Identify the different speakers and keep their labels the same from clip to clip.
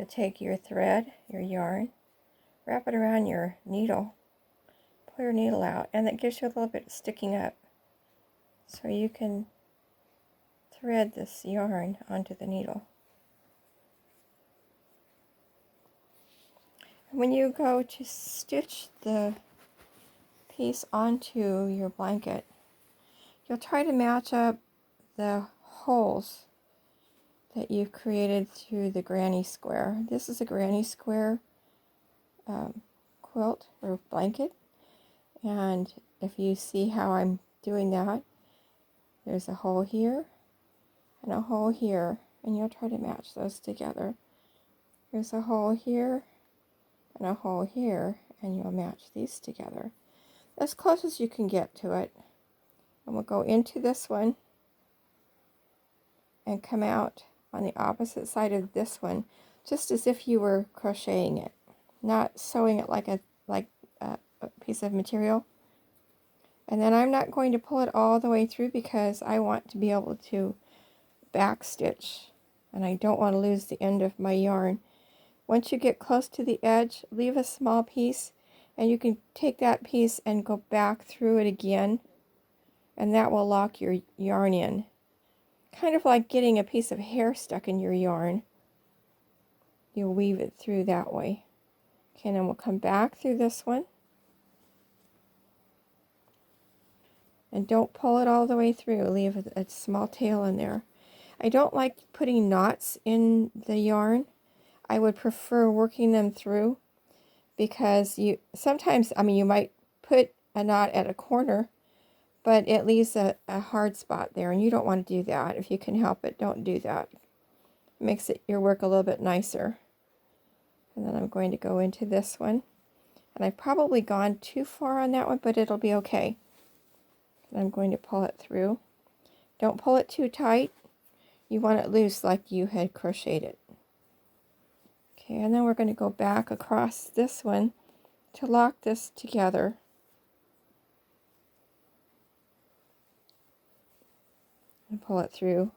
Speaker 1: You'll take your thread, your yarn, wrap it around your needle, pull your needle out, and that gives you a little bit of sticking up. So you can thread this yarn onto the needle. When you go to stitch the piece onto your blanket, you'll try to match up the holes that you've created through the granny square. This is a granny square quilt or blanket, and if you see how I'm doing that, there's a hole here and a hole here, and you'll try to match those together. There's a hole here and a hole here, and you'll match these together as close as you can get to it. And we'll go into this one and come out on the opposite side of this one, just as if you were crocheting it, not sewing it like a piece of material. And then I'm not going to pull it all the way through because I want to be able to back stitch, and I don't want to lose the end of my yarn. Once you get close to the edge, leave a small piece, and you can take that piece and go back through it again, and that will lock your yarn in. Kind of like getting a piece of hair stuck in your yarn. You'll weave it through that way. Okay, and then we'll come back through this one. And don't pull it all the way through. Leave a small tail in there. I don't like putting knots in the yarn. I would prefer working them through, because sometimes, you might put a knot at a corner, but it leaves a hard spot there, and you don't want to do that. If you can help it, don't do that. It makes your work a little bit nicer. And then I'm going to go into this one, and I've probably gone too far on that one, but it'll be okay. And I'm going to pull it through. Don't pull it too tight. You want it loose like you had crocheted it. Okay, and then we're going to go back across this one to lock this together. And pull it through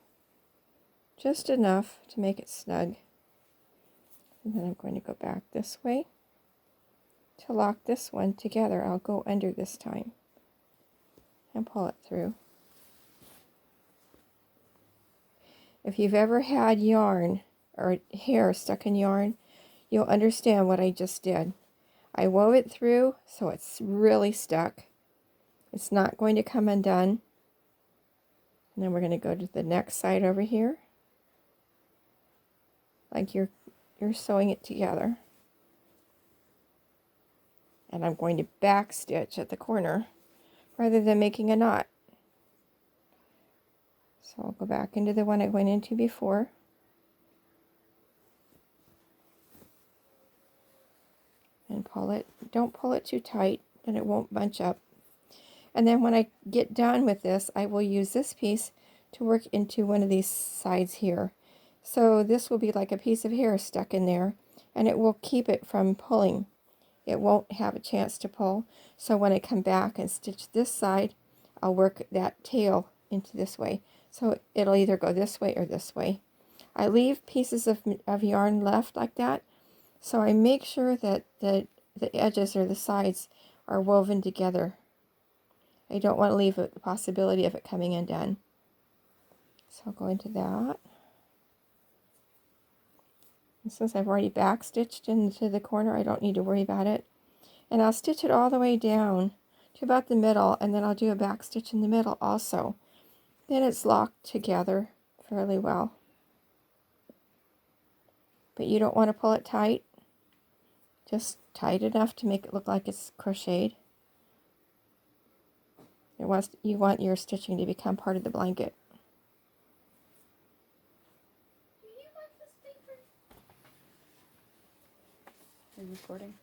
Speaker 1: just enough to make it snug. And then I'm going to go back this way to lock this one together. I'll go under this time and pull it through. If you've ever had yarn or hair stuck in yarn, you'll understand what I just did. I wove it through so it's really stuck. It's not going to come undone. And then we're going to go to the next side over here, like you're sewing it together. And I'm going to back stitch at the corner rather than making a knot. So I'll go back into the one I went into before. And pull it. Don't pull it too tight, then it won't bunch up. And then when I get done with this, I will use this piece to work into one of these sides here. So this will be like a piece of hair stuck in there, and it will keep it from pulling. It won't have a chance to pull. So when I come back and stitch this side, I'll work that tail into this way. So it'll either go this way or this way. I leave pieces of yarn left like that, so I make sure that the edges or the sides are woven together. I don't want to leave the possibility of it coming undone. So I'll go into that. And since I've already back stitched into the corner, I don't need to worry about it. And I'll stitch it all the way down to about the middle, and then I'll do a back stitch in the middle also. Then it's locked together fairly well. But you don't want to pull it tight. Just tight enough to make it look like it's crocheted. You want your stitching to become part of the blanket.
Speaker 2: Do you like this paper? Are you recording?